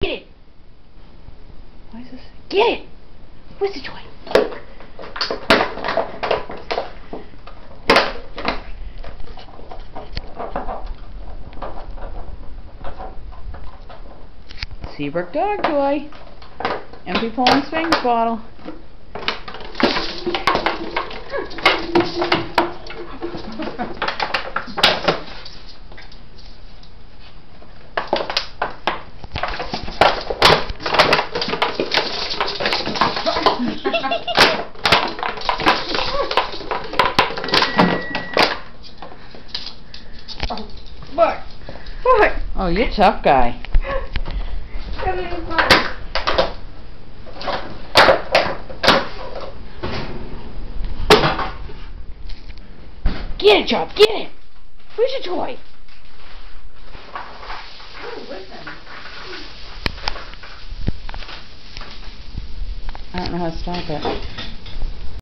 Get it! Why is this? Get it! Where's the toy? Seabrook dog toy. Empty Poland Springs bottle. What? Oh, you're a tough guy. Get it, Chop, get it! Where's your toy? I don't know how to stop it.